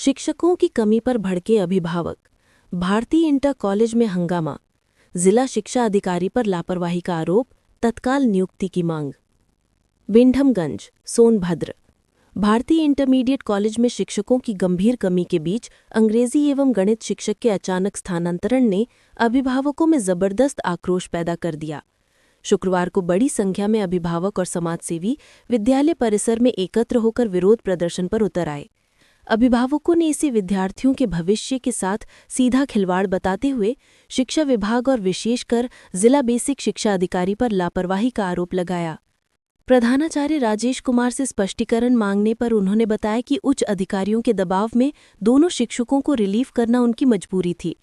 शिक्षकों की कमी पर भड़के अभिभावक। भारतीय इंटर कॉलेज में हंगामा। जिला शिक्षा अधिकारी पर लापरवाही का आरोप, तत्काल नियुक्ति की मांग। विंडमगंज, सोनभद्र। भारतीय इंटरमीडिएट कॉलेज में शिक्षकों की गंभीर कमी के बीच अंग्रेजी एवं गणित शिक्षक के अचानक स्थानांतरण ने अभिभावकों में जबरदस्त आक्रोश पैदा कर दिया। शुक्रवार को बड़ी संख्या में अभिभावक और समाजसेवी विद्यालय परिसर में एकत्र होकर विरोध प्रदर्शन पर उतर आए। अभिभावकों ने इसे विद्यार्थियों के भविष्य के साथ सीधा खिलवाड़ बताते हुए शिक्षा विभाग और विशेषकर जिला बेसिक शिक्षा अधिकारी पर लापरवाही का आरोप लगाया। प्रधानाचार्य राजेश कुमार से स्पष्टीकरण मांगने पर उन्होंने बताया कि उच्च अधिकारियों के दबाव में दोनों शिक्षकों को रिलीव करना उनकी मजबूरी थी।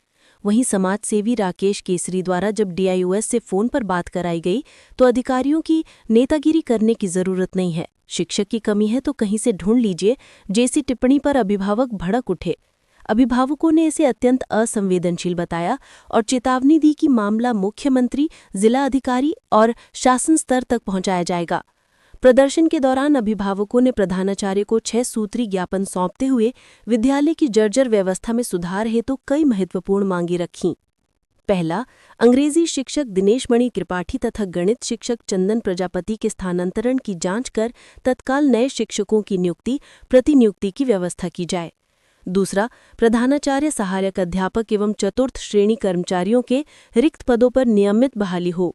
वहीं समाजसेवी राकेश केसरी द्वारा जब DIOS से फोन पर बात कराई गई तो अधिकारियों की नेतागिरी करने की जरूरत नहीं है, शिक्षक की कमी है तो कहीं से ढूंढ लीजिए जैसी टिप्पणी पर अभिभावक भड़क उठे। अभिभावकों ने इसे अत्यंत असंवेदनशील बताया और चेतावनी दी कि मामला मुख्यमंत्री, जिला अधिकारी और शासन स्तर तक पहुंचाया जाएगा। प्रदर्शन के दौरान अभिभावकों ने प्रधानाचार्य को 6 सूत्री ज्ञापन सौंपते हुए विद्यालय की जर्जर व्यवस्था में सुधार हेतु कई महत्वपूर्ण मांगें रखीं। पहला, अंग्रेजी शिक्षक दिनेश मणि त्रिपाठी तथा गणित शिक्षक चंदन प्रजापति के स्थानांतरण की जांच कर तत्काल नए शिक्षकों की नियुक्ति, प्रतिनियुक्ति की व्यवस्था की जाए। दूसरा, प्रधानाचार्य, सहायक अध्यापक एवं चतुर्थ श्रेणी कर्मचारियों के रिक्त पदों पर नियमित बहाली हो।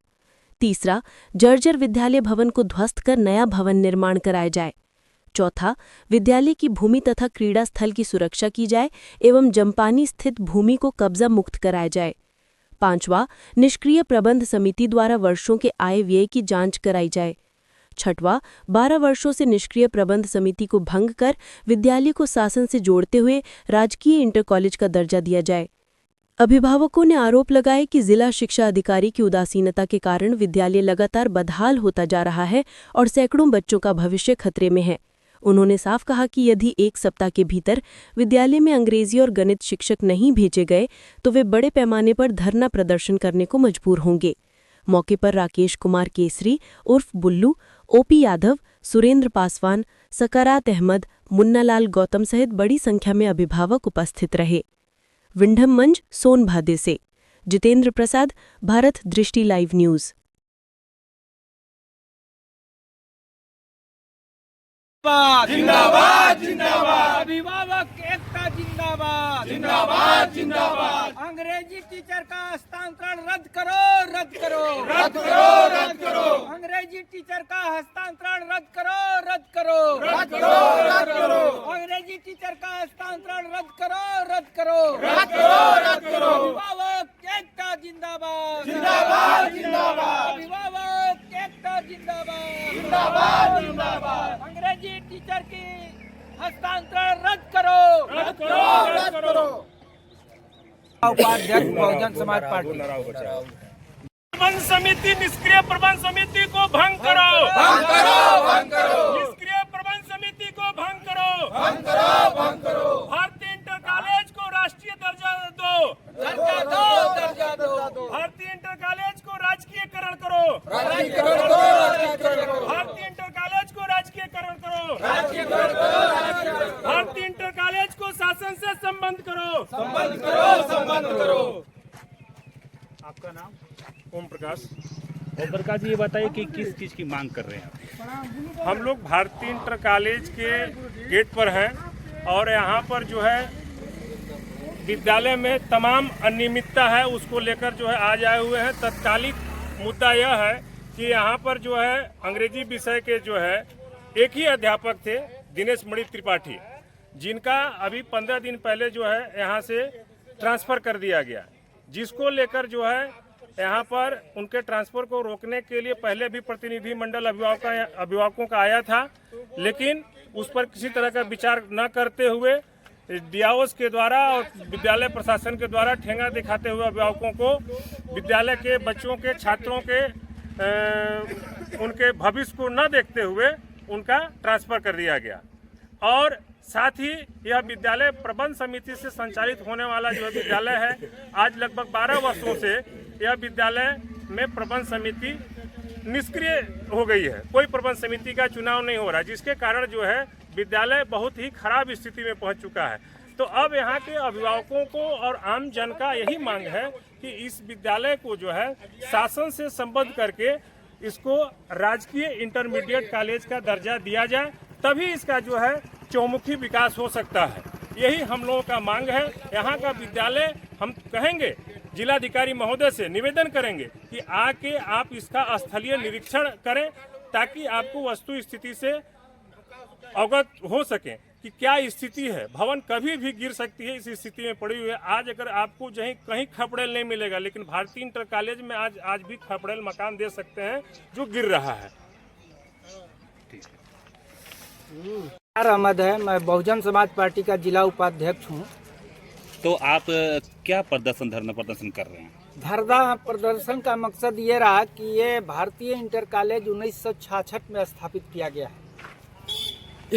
तीसरा, जर्जर विद्यालय भवन को ध्वस्त कर नया भवन निर्माण कराया जाए। चौथा, विद्यालय की भूमि तथा क्रीड़ा स्थल की सुरक्षा की जाए एवं जमपानी स्थित भूमि को कब्जा मुक्त कराया जाए। पांचवा, निष्क्रिय प्रबंध समिति द्वारा वर्षों के आय व्यय की जांच कराई जाए। छठवां, 12 वर्षों से निष्क्रिय प्रबंध समिति को भंग कर विद्यालय को शासन से जोड़ते हुए राजकीय इंटर कॉलेज का दर्जा दिया जाए। अभिभावकों ने आरोप लगाए कि जिला शिक्षा अधिकारी की उदासीनता के कारण विद्यालय लगातार बदहाल होता जा रहा है और सैकड़ों बच्चों का भविष्य खतरे में है। उन्होंने साफ कहा कि यदि 1 सप्ताह के भीतर विद्यालय में अंग्रेजी और गणित शिक्षक नहीं भेजे गए तो वे बड़े पैमाने पर धरना प्रदर्शन करने को मजबूर होंगे। मौके पर राकेश कुमार केसरी उर्फ बुल्लू, OP यादव, सुरेंद्र पासवान, सकारात अहमद, मुन्नालाल गौतम सहित बड़ी संख्या में अभिभावक उपस्थित रहे। विंडमगंज, सोनभद्र से जितेंद्र प्रसाद, भारत दृष्टि लाइव न्यूज। जिंदाबाद जिंदाबाद, अभिभावक एकता जिंदाबाद जिंदाबाद जिंदाबाद। अंग्रेजी टीचर का हस्तांतरण रद्द करो, रद्द करो, रद्द करो, रद्द करो। अंग्रेजी टीचर का हस्तांतरण रद्द करो, रद्द करो, रद्द करो, रद्द करो। अंग्रेजी टीचर का हस्तांतरण रद्द करो, रद्द करो, रद्द करो, रद्द करो। अभिभावक एकता जिंदाबाद जिंदाबाद जिंदाबाद। अभिभावक एकता जिंदाबाद जिंदाबाद जिंदाबाद। अंग्रेजी टीचर की हस्तांतरण रद्द करो, रद्द करो, रद्द करो। उपाध्यक्ष बहुजन समाज पार्टी। प्रबंध समिति, निष्क्रिय प्रबंध समिति को भंग करो, भंग करो, भंग करो। निष्क्रिय प्रबंध समिति को भंग करो, भंग करो, भंग करो। भारतीय इंटर कॉलेज को राष्ट्रीय दर्जा दो, दर्जा दो, दर्जा दो। भारतीय इंटर कॉलेज को राजकीयकरण करो, राजकीयकरण करो, राजकीयकरण करो। भारतीय इंटर कॉलेज को राजकीयकरण करो, राजकीयकरण करो, राजकीयकरण करो। भारतीय इंटर कॉलेज को शासन से संबंध करो, संबंध करो, संबंध करो। आपका नाम? ओम प्रकाश। ओम प्रकाश, ये बताइए कि किस चीज़ की मांग कर रहे हैं आप? हम लोग भारतीय इंटर कॉलेज के गेट पर हैं और यहाँ पर जो है विद्यालय में तमाम अनियमितता है, उसको लेकर जो है आज आए हुए हैं। तत्कालिक मुद्दा यह है कि यहाँ पर जो है अंग्रेजी विषय के जो है एक ही अध्यापक थे, दिनेश मणि त्रिपाठी, जिनका अभी 15 दिन पहले जो है यहाँ से ट्रांसफ़र कर दिया गया, जिसको लेकर जो है यहाँ पर उनके ट्रांसफ़र को रोकने के लिए पहले भी प्रतिनिधि मंडल अभिभावकों का आया था, लेकिन उस पर किसी तरह का विचार न करते हुए DIOS के द्वारा और विद्यालय प्रशासन के द्वारा ठेंगा दिखाते हुए अभिभावकों को विद्यालय के बच्चों के, छात्रों के उनके भविष्य को न देखते हुए उनका ट्रांसफ़र कर दिया गया। और साथ ही यह विद्यालय प्रबंध समिति से संचालित होने वाला जो विद्यालय है, आज लगभग 12 वर्षों से यह विद्यालय में प्रबंध समिति निष्क्रिय हो गई है। कोई प्रबंध समिति का चुनाव नहीं हो रहा, जिसके कारण जो है विद्यालय बहुत ही खराब स्थिति में पहुंच चुका है। तो अब यहाँ के अभिभावकों को और आम जन का यही मांग है कि इस विद्यालय को जो है शासन से संबद्ध करके इसको राजकीय इंटरमीडिएट कॉलेज का दर्जा दिया जाए, तभी इसका जो है चौमुखी विकास हो सकता है। यही हम लोगों का मांग है। यहाँ का विद्यालय हम कहेंगे, जिलाधिकारी महोदय से निवेदन करेंगे कि आके आप इसका स्थलीय निरीक्षण करें, ताकि आपको वस्तु स्थिति से अवगत हो सके कि क्या स्थिति है। भवन कभी भी गिर सकती है, इस स्थिति में पड़ी हुई है। आज अगर आपको कहीं खपड़ेल नहीं मिलेगा, लेकिन भारतीय इंटर कॉलेज में आज भी खपड़ेल मकान दे सकते हैं जो गिर रहा है। अहमद है, मैं बहुजन समाज पार्टी का जिला उपाध्यक्ष हूँ। तो आप क्या धरना प्रदर्शन कर रहे हैं? धरना प्रदर्शन का मकसद ये रहा कि ये भारतीय इंटर कॉलेज 1966 में स्थापित किया गया है।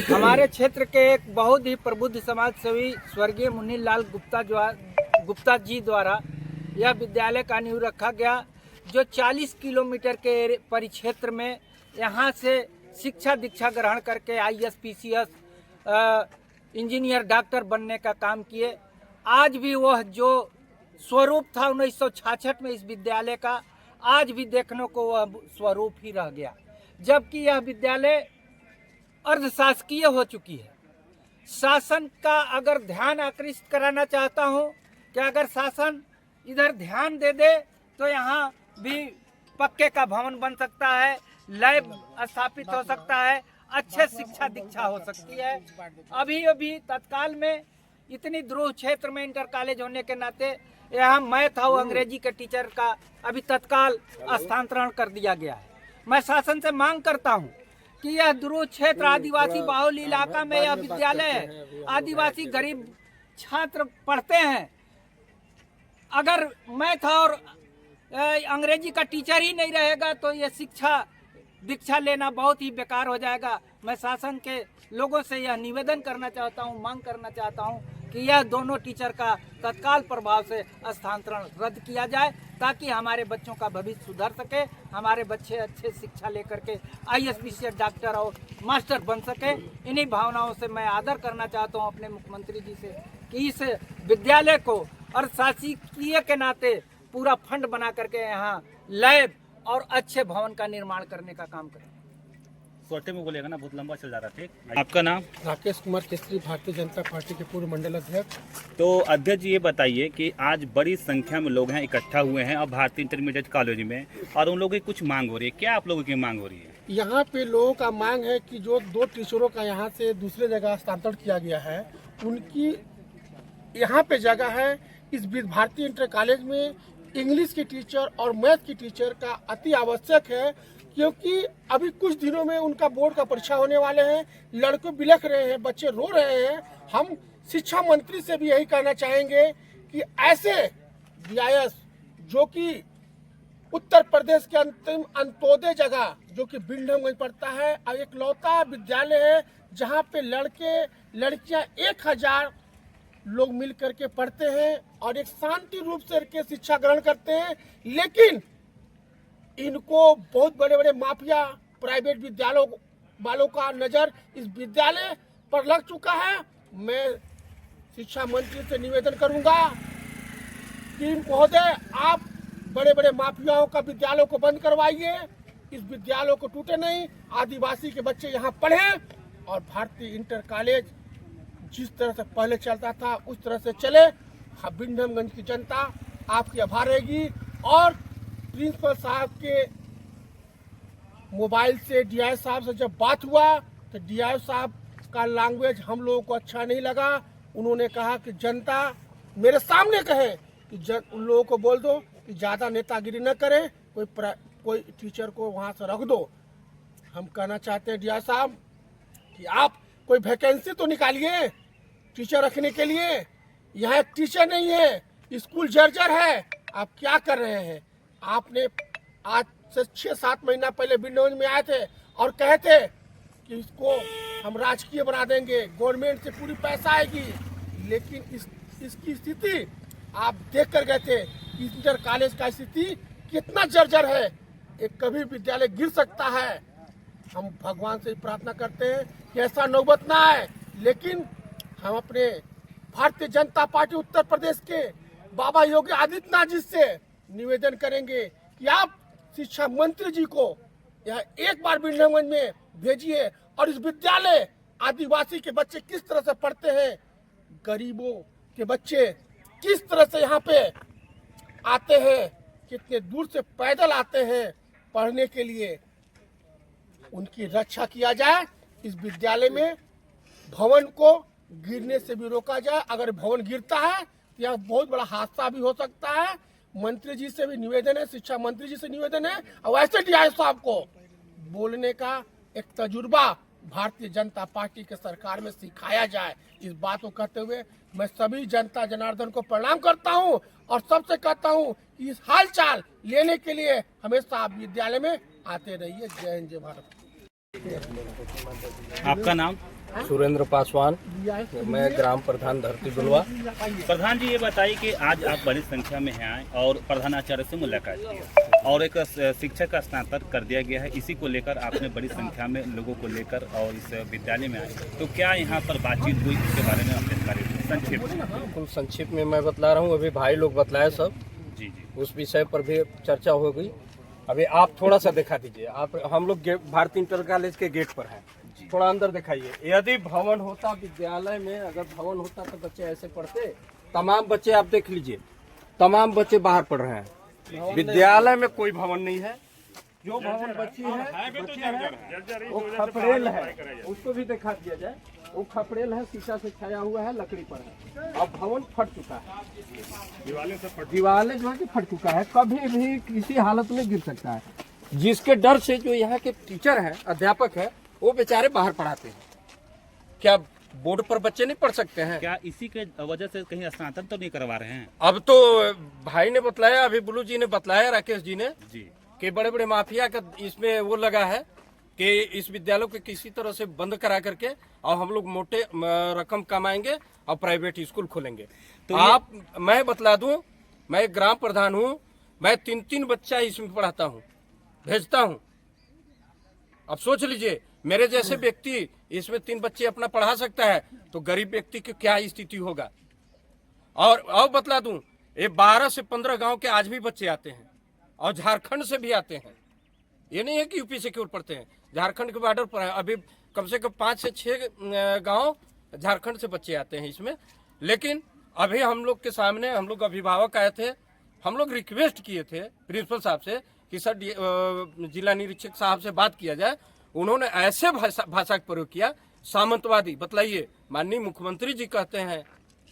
हमारे क्षेत्र के एक बहुत ही प्रबुद्ध समाज सेवी स्वर्गीय मुन्नीलाल गुप्ता जी द्वारा यह विद्यालय का नींव रखा गया, जो 40 किलोमीटर के परिक्षेत्र में यहाँ से शिक्षा दीक्षा ग्रहण करके IAS PCS इंजीनियर डॉक्टर बनने का काम किए। आज भी वह जो स्वरूप था 1966 में इस विद्यालय का, आज भी देखने को वह स्वरूप ही रह गया, जबकि यह विद्यालय अर्धशासकीय हो चुकी है। शासन का अगर ध्यान आकृष्ट कराना चाहता हूँ कि अगर शासन इधर ध्यान दे दे तो यहाँ भी पक्के का भवन बन सकता है, लैब स्थापित हो सकता है, अच्छे शिक्षा दीक्षा हो सकती है। अभी तत्काल में इतनी दूर क्षेत्र में इंटर कॉलेज होने के नाते यहाँ मैथ और अंग्रेजी के टीचर का अभी तत्काल स्थानांतरण कर दिया गया है। मैं शासन से मांग करता हूँ कि यह दूर क्षेत्र आदिवासी बाहुल इलाका में यह विद्यालय है, आदिवासी गरीब छात्र पढ़ते हैं। अगर मैथ और अंग्रेजी का टीचर ही नहीं रहेगा तो यह शिक्षा दीक्षा लेना बहुत ही बेकार हो जाएगा। मैं शासन के लोगों से यह निवेदन करना चाहता हूं, मांग करना चाहता हूं कि यह दोनों टीचर का तत्काल प्रभाव से स्थानांतरण रद्द किया जाए, ताकि हमारे बच्चों का भविष्य सुधर सके, हमारे बच्चे अच्छे शिक्षा लेकर के IAS PCS डॉक्टर और मास्टर बन सके। इन्हीं भावनाओं से मैं आदर करना चाहता हूं अपने मुख्यमंत्री जी से कि इस विद्यालय को और शासकीय के नाते पूरा फंड बना करके यहाँ लैब और अच्छे भवन का निर्माण करने का काम करें। छोटे में बोलेगा ना, बहुत लंबा चल जा रहा है। ठीक, आपका नाम? राकेश कुमार केसरी, भारतीय जनता पार्टी के पूर्व मंडल अध्यक्ष। तो अध्यक्ष जी, ये बताइए कि आज बड़ी संख्या में लोग हैं इकट्ठा हुए हैं और भारतीय इंटरमीडिएट कॉलेज में, और उन लोगों की कुछ मांग हो रही है। क्या आप लोगों की मांग हो रही है? यहाँ पे लोगों का मांग है कि जो 2 टीचरों का यहाँ से दूसरे जगह स्थानांतरण किया गया है, उनकी यहाँ पे जगह है। इस भारतीय इंटर कॉलेज में इंग्लिश के टीचर और मैथ के टीचर का अति आवश्यक है, क्योंकि अभी कुछ दिनों में उनका बोर्ड का परीक्षा होने वाले हैं। लड़के बिलख रहे हैं, बच्चे रो रहे हैं। हम शिक्षा मंत्री से भी यही कहना चाहेंगे कि ऐसे DIS जो कि उत्तर प्रदेश के अंतिम अंत्योदय जगह जो कि बिंडमगंज पड़ता है, एकलौता विद्यालय है जहाँ पे लड़के लड़कियाँ 1000 लोग मिल करके पढ़ते हैं और एक शांति रूप से शिक्षा ग्रहण करते हैं। लेकिन इनको बहुत बड़े बड़े माफिया प्राइवेट विद्यालयों वालों का नज़र इस विद्यालय पर लग चुका है। मैं शिक्षा मंत्री से निवेदन करूंगा कि महोदय, आप बड़े बड़े माफियाओं का विद्यालयों को बंद करवाइए, इस विद्यालयों को टूटे नहीं, आदिवासी के बच्चे यहाँ पढ़ें और भारतीय इंटर कॉलेज जिस तरह से पहले चलता था उस तरह से चले। बिंडमगंज की जनता आपकी आभार रहेगी। और प्रिंसिपल साहब के मोबाइल से DIS साहब से जब बात हुआ तो DIS साहब का लैंग्वेज हम लोगों को अच्छा नहीं लगा। उन्होंने कहा कि जनता मेरे सामने कहे कि उन लोगों को बोल दो कि ज़्यादा नेतागिरी न करें, कोई टीचर को वहाँ से रख दो। हम कहना चाहते हैं DIS साहब कि आप कोई वैकेंसी तो निकालिए टीचर रखने के लिए। यहाँ एक टीचर नहीं है, स्कूल जर्जर है। आप क्या कर रहे हैं? आपने आज से 6-7 महीना पहले बिंडमगंज में आए थे और कहे थे कि इसको हम राजकीय बना देंगे, गवर्नमेंट से पूरी पैसा आएगी। लेकिन इसकी स्थिति आप देख कर गए थे। इंटर कॉलेज का स्थिति कितना जर्जर है, एक कभी विद्यालय गिर सकता है। हम भगवान से प्रार्थना करते हैं कि ऐसा नौबत ना आए, लेकिन हम अपने भारतीय जनता पार्टी उत्तर प्रदेश के बाबा योगी आदित्यनाथ जी से निवेदन करेंगे कि आप शिक्षा मंत्री जी को यहाँ एक बार बिंडमगंज में भेजिए और इस विद्यालय आदिवासी के बच्चे किस तरह से पढ़ते हैं, गरीबों के बच्चे किस तरह से यहाँ पे आते हैं, कितने दूर से पैदल आते हैं पढ़ने के लिए, उनकी रक्षा किया जाए। इस विद्यालय में भवन को गिरने से भी रोका जाए। अगर भवन गिरता है तो यहाँ बहुत बड़ा हादसा भी हो सकता है। मंत्री जी से भी निवेदन है, शिक्षा मंत्री जी से निवेदन है, और ऐसे डीआई साहब को बोलने का एक तजुर्बा भारतीय जनता पार्टी के सरकार में सिखाया जाए। इस बात को कहते हुए मैं सभी जनता जनार्दन को प्रणाम करता हूं और सबसे कहता हूं कि इस हालचाल लेने के लिए हमेशा आप विद्यालय में आते रहिए। जय हिंद, जय भारत। आपका नाम? सुरेंद्र पासवान, मैं ग्राम प्रधान धरती बुलवा। प्रधान जी, ये बताइए कि आज आप बड़ी संख्या में हैं आए और प्रधानाचार्य से मुलाकात की और एक शिक्षक का स्थानांतरण कर दिया गया है, इसी को लेकर आपने बड़ी संख्या में लोगों को लेकर और इस विद्यालय में आए, तो क्या यहाँ पर बातचीत हुई, इसके बारे में अपने संक्षेप में? बिल्कुल संक्षिप्त में मैं बतला रहा हूँ, अभी भाई लोग बतलाए सब, जी जी, उस विषय पर भी चर्चा हो गई। अभी आप थोड़ा सा दिखा दीजिए। आप हम लोग भारतीय इंटर कॉलेज के गेट पर हैं, थोड़ा अंदर दिखाइए। यदि भवन होता विद्यालय में, अगर भवन होता तो बच्चे ऐसे पढ़ते। तमाम बच्चे आप देख लीजिए, तमाम बच्चे बाहर पढ़ रहे हैं। विद्यालय में कोई भवन नहीं है। जो भवन बच्चे हैं वो खपड़ेल है, उसको भी दिखा दिया जाए। वो खपड़ेल है, शीशा से छाया हुआ है, लकड़ी पर है। अब भवन फट चुका है, दीवारें जो है कि फट चुका है, कभी भी किसी हालत में गिर सकता है। जिसके डर से जो यहाँ के टीचर हैं, अध्यापक है, वो बेचारे बाहर पढ़ाते हैं। क्या बोर्ड पर बच्चे नहीं पढ़ सकते हैं? क्या इसी के वजह से कहीं स्थानांतरण तो नहीं करवा रहे हैं? अब तो भाई ने बतलाया, अभी बुलू जी ने बतलाया, राकेश जी ने, जी, कि बड़े बड़े माफिया का इसमें वो लगा है कि इस विद्यालय को किसी तरह से बंद करा करके और हम लोग मोटे रकम कमाएंगे और प्राइवेट स्कूल खोलेंगे। तो आप, मैं बतला दूं, मैं ग्राम प्रधान हूं, मैं 3-3 बच्चा इसमें पढ़ाता हूं, भेजता हूं। अब सोच लीजिए, मेरे जैसे व्यक्ति इसमें 3 बच्चे अपना पढ़ा सकता है, तो गरीब व्यक्ति की क्या स्थिति होगा। और बतला दूं, ये 12 से 15 गांव के आज भी बच्चे आते हैं और झारखंड से भी आते हैं। ये नहीं है कि यूपी से केवल पढ़ते हैं, झारखंड के बॉर्डर पर है। अभी कम से कम 5 से 6 गांव झारखंड से बच्चे आते हैं इसमें। लेकिन अभी हम लोग के सामने, हम लोग अभिभावक आए थे, हम लोग रिक्वेस्ट किए थे प्रिंसिपल साहब से कि सर जिला निरीक्षक साहब से बात किया जाए। उन्होंने ऐसे भाषा का प्रयोग किया, सामंतवादी। बतलाइए, माननीय मुख्यमंत्री जी कहते हैं,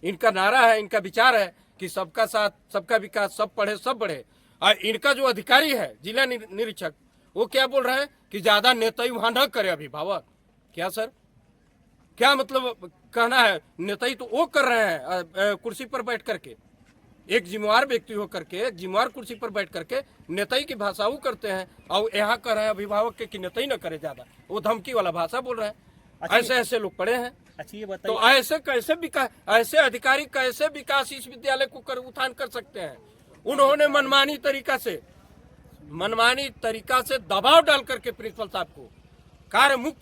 इनका नारा है, इनका विचार है कि सबका साथ, सबका विकास, सब पढ़े सब बढ़े। और इनका जो अधिकारी है जिला निरीक्षक, वो क्या बोल रहे हैं कि ज्यादा नेताई वहां न करे अभिभावक। क्या सर, क्या मतलब कहना है? नेताई तो वो कर रहे हैं कुर्सी पर बैठ करके, एक जिम्मेवार व्यक्ति हो करके, एक जिम्मेवार कुर्सी पर बैठ करके नेताई की भाषा वो करते हैं, और यहाँ कर रहे हैं अभिभावक के कि नेताई न करे ज्यादा, वो धमकी वाला भाषा बोल रहे हैं। ऐसे ऐसे लोग पढ़े हैं। अच्छा, ये बताइए, तो ऐसे कैसे विकास, ऐसे अधिकारी कैसे विकास इस विद्यालय को उत्थान कर सकते हैं? उन्होंने मनमानी तरीका से दबाव डाल करके प्रिंसिपल साहब को कार्य मुक्त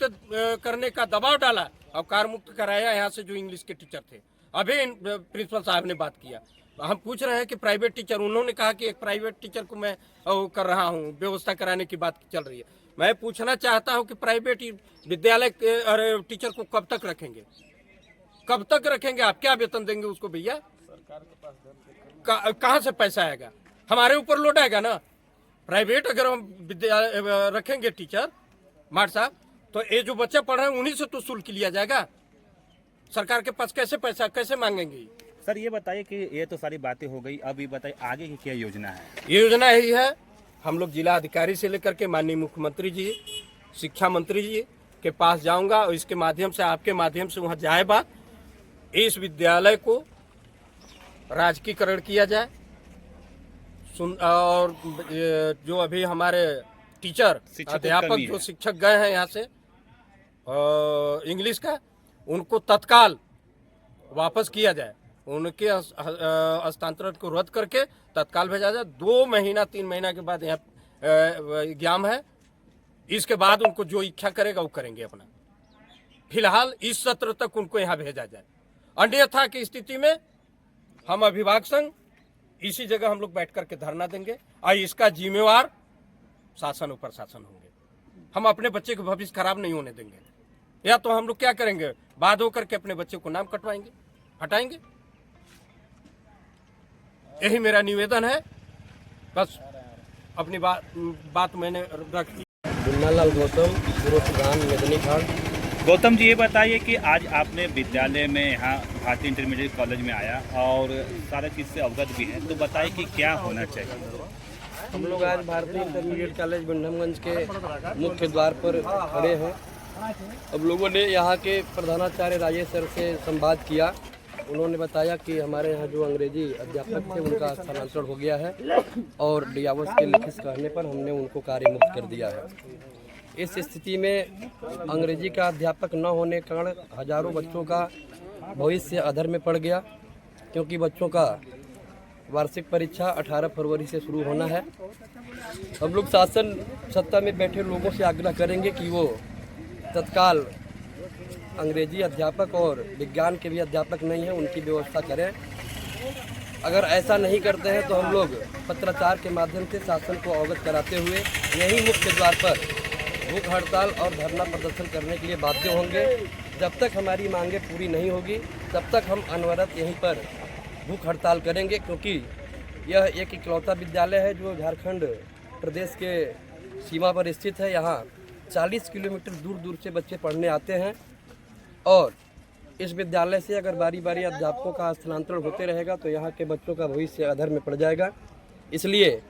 करने का दबाव डाला और कार्य मुक्त कराया यहाँ से जो इंग्लिश के टीचर थे। अभी प्रिंसिपल साहब ने बात किया, हम पूछ रहे हैं कि प्राइवेट टीचर, उन्होंने कहा कि एक प्राइवेट टीचर को मैं कर रहा हूँ, व्यवस्था कराने की बात चल रही है। मैं पूछना चाहता हूँ कि प्राइवेट विद्यालय के टीचर को कब तक रखेंगे? कब तक रखेंगे? आप क्या वेतन देंगे उसको भैया? कहाँ से पैसा आएगा? हमारे ऊपर लोड आएगा ना। प्राइवेट अगर हम विद्यालय रखेंगे टीचर मार साहब, तो ये जो बच्चे पढ़ रहे हैं उन्हीं से तो शुल्क लिया जाएगा। सरकार के पास कैसे पैसा, कैसे मांगेंगे? सर ये बताइए कि ये तो सारी बातें हो गई, अब ये बताइए आगे की क्या योजना है? ये योजना यही है, हम लोग जिला अधिकारी से लेकर के माननीय मुख्यमंत्री जी, शिक्षा मंत्री जी के पास जाऊंगा और इसके माध्यम से, आपके माध्यम से वहाँ जाए बात, इस विद्यालय को राजकीयकरण किया जाए। और जो अभी हमारे टीचर, अध्यापक जो शिक्षक गए हैं यहाँ से इंग्लिश का, उनको तत्काल वापस किया जाए, उनके हस्तांतरण को रद्द करके तत्काल भेजा जाए। 2 महीना 3 महीना के बाद यहाँ एग्जाम है, इसके बाद उनको जो इच्छा करेगा वो करेंगे अपना। फिलहाल इस सत्र तक उनको यहाँ भेजा जाए अन्यथा की स्थिति में हम अभिभावक संघ इसी जगह हम लोग बैठ करके धरना देंगे और इसका जिम्मेवार शासन और प्रशासन होंगे। हम अपने बच्चे का भविष्य खराब नहीं होने देंगे। या तो हम लोग क्या करेंगे, बाद होकर के अपने बच्चे को नाम कटवाएंगे, हटाएंगे। यही मेरा निवेदन है। बस अपनी बात मैंने रख दी। लाल गौतम, पूर्व प्रधान मेदनी घाट। गौतम जी, ये बताइए कि आज आपने विद्यालय में यहाँ भारतीय इंटरमीडिएट कॉलेज में आया और सारा चीज़ से अवगत भी है, तो बताइए कि क्या होना चाहिए। हम लोग आज भारतीय इंटरमीडिएट कॉलेज बिंडमगंज के मुख्य द्वार पर खड़े हैं। अब लोगों ने यहाँ के प्रधानाचार्य राजेश सर से संवाद किया। उन्होंने बताया कि हमारे यहाँ जो अंग्रेजी अध्यापक थे उनका स्थानांतरण हो गया है और डियावस के लिखित कहने पर हमने उनको कार्य मुक्त कर दिया है। इस स्थिति में अंग्रेजी का अध्यापक न होने के कारण हजारों बच्चों का भविष्य अधर में पड़ गया, क्योंकि बच्चों का वार्षिक परीक्षा 18 फरवरी से शुरू होना है। हम लोग शासन सत्ता में बैठे लोगों से आग्रह करेंगे कि वो तत्काल अंग्रेजी अध्यापक और विज्ञान के भी अध्यापक नहीं है, उनकी व्यवस्था करें। अगर ऐसा नहीं करते हैं तो हम लोग पत्राचार के माध्यम से शासन को अवगत कराते हुए यही मुख्य द्वार पर भूख हड़ताल और धरना प्रदर्शन करने के लिए बाध्य होंगे। जब तक हमारी मांगें पूरी नहीं होगी तब तक हम अनवरत यहीं पर भूख हड़ताल करेंगे, क्योंकि यह एक इकलौता विद्यालय है जो झारखंड प्रदेश के सीमा पर स्थित है। यहाँ 40 किलोमीटर दूर दूर से बच्चे पढ़ने आते हैं और इस विद्यालय से अगर बारी बारी अध्यापकों का स्थानांतरण होते रहेगा तो यहाँ के बच्चों का भविष्य अधर में पड़ जाएगा। इसलिए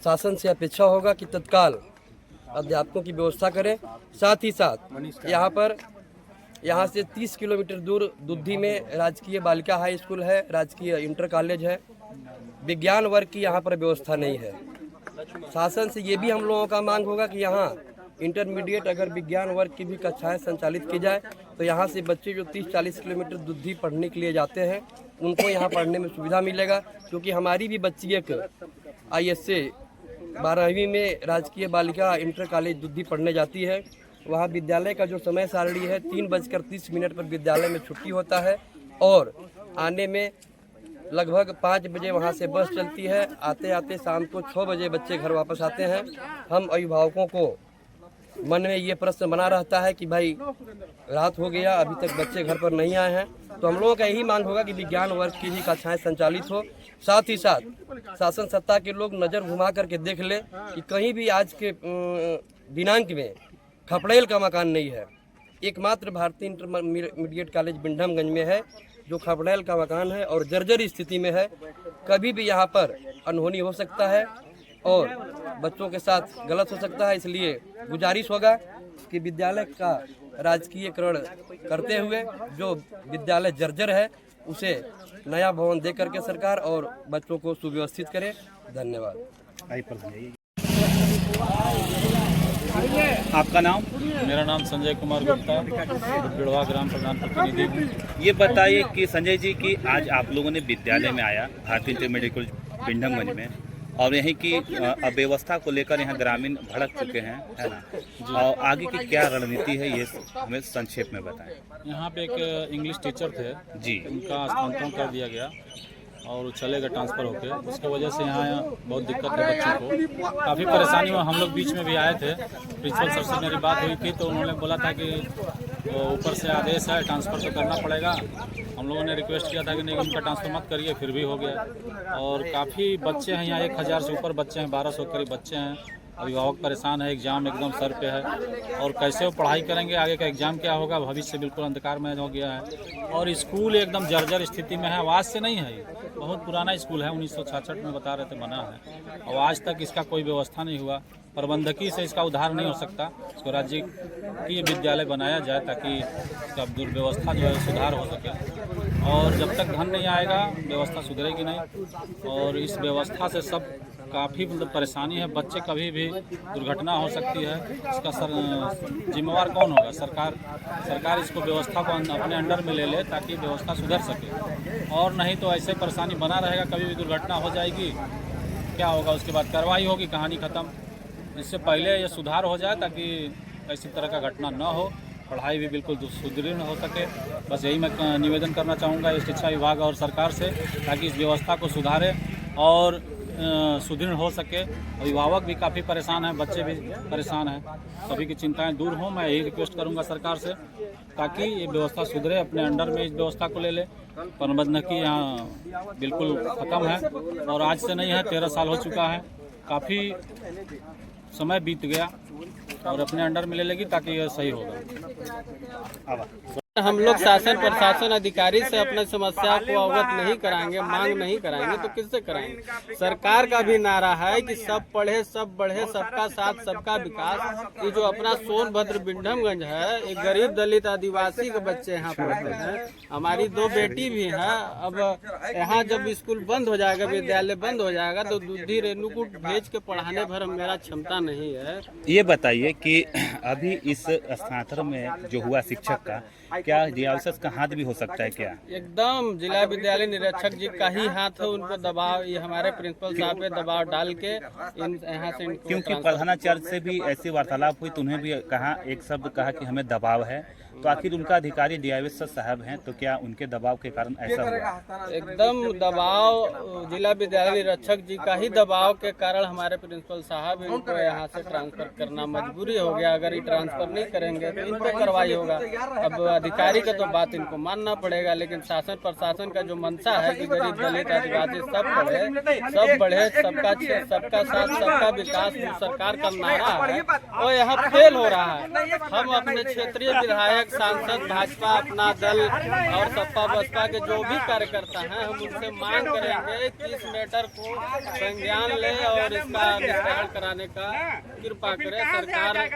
शासन से अपेक्षा होगा कि तत्काल अध्यापकों की व्यवस्था करें। साथ ही साथ यहाँ से 30 किलोमीटर दूर दुद्धी में राजकीय बालिका हाई स्कूल है, राजकीय इंटर कॉलेज है। विज्ञान वर्ग की यहाँ पर व्यवस्था नहीं है। शासन से ये भी हम लोगों का मांग होगा कि यहाँ इंटरमीडिएट अगर विज्ञान वर्ग की भी कक्षाएं संचालित की जाए तो यहाँ से बच्चे जो 30-40 किलोमीटर दुद्धी पढ़ने के लिए जाते हैं उनको यहाँ पढ़ने में सुविधा मिलेगा, क्योंकि हमारी भी बच्ची एक ISA 12वीं में राजकीय बालिका इंटर कॉलेज दुद्धी पढ़ने जाती है। वहाँ विद्यालय का जो समय सारणी है 3:30 पर विद्यालय में छुट्टी होता है और आने में लगभग 5 बजे वहाँ से बस चलती है। आते आते शाम को 6 बजे बच्चे घर वापस आते हैं। हम अभिभावकों को मन में ये प्रश्न बना रहता है कि भाई रात हो गया, अभी तक बच्चे घर पर नहीं आए हैं। तो हम लोगों का यही मांग होगा कि विज्ञान वर्ग की भी कक्षाएं संचालित हो। साथ ही साथ शासन सत्ता के लोग नज़र घुमा करके देख ले कि कहीं भी आज के दिनांक में खपड़ेल का मकान नहीं है। एकमात्र भारतीय इंटरमीडिएट कॉलेज बिंडमगंज में है जो खपड़ेल का मकान है और जर्जर स्थिति में है। कभी भी यहाँ पर अनहोनी हो सकता है और बच्चों के साथ गलत हो सकता है। इसलिए गुजारिश होगा कि विद्यालय का राजकीयकरण करते हुए जो विद्यालय जर्जर है उसे नया भवन दे करके सरकार और बच्चों को सुव्यवस्थित करे। धन्यवाद। आपका नाम? मेरा नाम संजय कुमार गुप्ता, बिड़वा ग्राम प्रधान प्रतिनिधि हूँ। ये बताइए कि संजय जी कि आज आप लोगों ने विद्यालय में आया भारतीय इंटरमीडिएट कॉलेज बिंडमगंज में और यहीं की अव्यवस्था को लेकर यहाँ ग्रामीण भड़क चुके हैं, है ना? और आगे की क्या रणनीति है ये हमें संक्षेप में बताएं। यहाँ पे एक इंग्लिश टीचर थे जी, उनका स्थानांतरण कर दिया गया और चले गए ट्रांसफ़र होके। उसकी वजह से यहाँ बहुत दिक्कत है बच्चों को, काफ़ी परेशानी हुआ। हम लोग बीच में भी आए थे, प्रिंसिपल सर से मेरी बात हुई थी तो उन्होंने बोला था कि ऊपर से आदेश है, ट्रांसफ़र तो करना पड़ेगा। हम लोगों ने रिक्वेस्ट किया था कि नहीं उनका ट्रांसफ़र मत करिए, फिर भी हो गया। और काफ़ी बच्चे हैं यहाँ, 1000 से ऊपर बच्चे हैं, 1200 करीब बच्चे हैं। अभिभावक परेशान है, एग्ज़ाम एकदम सर पे है और कैसे वो पढ़ाई करेंगे, आगे का एग्ज़ाम क्या होगा, भविष्य बिल्कुल अंधकारमय हो गया है। और स्कूल एकदम जर्जर स्थिति में है, आवाज़ से नहीं है, ये बहुत पुराना स्कूल है, 1966 में बता रहे थे बना है और आज तक इसका कोई व्यवस्था नहीं हुआ। प्रबंधकी से इसका उद्धार नहीं हो सकता। इसको राज्य की विद्यालय बनाया जाए ताकि इसका दुर्व्यवस्था जो है सुधार हो सके। और जब तक धन नहीं आएगा व्यवस्था सुधरेगी नहीं और इस व्यवस्था से सब काफ़ी मतलब परेशानी है। बच्चे कभी भी दुर्घटना हो सकती है, इसका जिम्मेवार कौन होगा? सरकार इसको व्यवस्था को अपने अंडर में ले ले ताकि व्यवस्था सुधर सके। और नहीं तो ऐसे परेशानी बना रहेगा, कभी भी दुर्घटना हो जाएगी, क्या होगा उसके बाद कार्रवाई होगी, कहानी ख़त्म। इससे पहले ये सुधार हो जाए ताकि ऐसी तरह का घटना न हो पढ़ाई भी बिल्कुल सुदृढ़ हो सके। बस यही मैं निवेदन करना चाहूँगा इस शिक्षा विभाग और सरकार से, ताकि इस व्यवस्था को सुधारे और सुदृढ़ हो सके। अभिभावक भी काफ़ी परेशान हैं, बच्चे भी परेशान हैं, सभी की चिंताएं दूर हों। मैं यही रिक्वेस्ट करूंगा सरकार से, ताकि ये व्यवस्था सुधरे, अपने अंडर में इस व्यवस्था को ले ले। प्रबंधकी यहाँ बिल्कुल ख़त्म है और आज से नहीं है, 13 साल हो चुका है, काफ़ी समय बीत गया और अपने अंडर में ले लेगी ताकि यह सही होगा। हम लोग शासन प्रशासन अधिकारी से अपने समस्या को अवगत नहीं कराएंगे, मांग नहीं कराएंगे तो किससे कराएंगे। सरकार का भी नारा है कि सब पढ़े सब बढ़े, सबका साथ सबका विकास। ये जो अपना सोनभद्र बिंडमगंज है, एक गरीब दलित आदिवासी के बच्चे यहाँ पढ़ते हैं। हमारी 2 बेटी भी हैं। अब यहाँ जब स्कूल बंद हो जाएगा, विद्यालय बंद हो जाएगा, तो दूधी रेणुकूट भेज के पढ़ाने भर मेरा क्षमता नहीं है। ये बताइए कि अभी इस स्थानांतरण में जो हुआ शिक्षक का, क्या DISS का हाथ भी हो सकता है क्या? एकदम जिला विद्यालय निरीक्षक जी का ही हाथ है, उनको दबाव, ये हमारे प्रिंसिपल साहब पे दबाव डाल के यहाँ से इनको, क्योंकि प्रधानाचार्य से भी ऐसी वार्तालाप हुई तो उन्हें भी कहा, एक शब्द कहा कि हमें दबाव है। तो आखिर उनका अधिकारी DISS साहब हैं, तो क्या उनके दबाव के कारण ऐसा हुआ? एकदम दबाव जिला विद्यालय निरीक्षक जी का ही दबाव के कारण हमारे प्रिंसिपल साहब इनको यहाँ से ट्रांसफर करना मजबूरी हो गया। अगर ये ट्रांसफर नहीं करेंगे तो इन पर कार्रवाई होगा। अब अधिकारी का तो बात इनको मानना पड़ेगा, लेकिन शासन प्रशासन का जो मंशा है कि गरीब दलित आदिवासी सब पढ़े सब बढ़े, सबका साथ सबका विकास जो सरकार का नारा है वो यहाँ फेल हो रहा है। हम अपने क्षेत्रीय विधायक, सांसद, भाजपा, अपना दल और सपा बसपा के जो भी कार्यकर्ता हैं, हम उनसे मांग करेंगे कि इस मैटर को संज्ञान ले और इसका निस्तारण कराने का कृपा करें। सरकार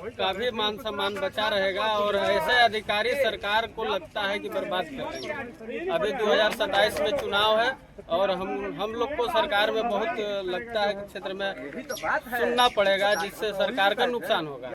का भी मान सम्मान बचा रहेगा और ऐसे अधिकारी सरकार को लगता है कि बर्बाद करेंगे। अभी 2027 में चुनाव है और हम लोग को सरकार में बहुत लगता है कि क्षेत्र में सुनना पड़ेगा, जिससे सरकार का नुकसान होगा।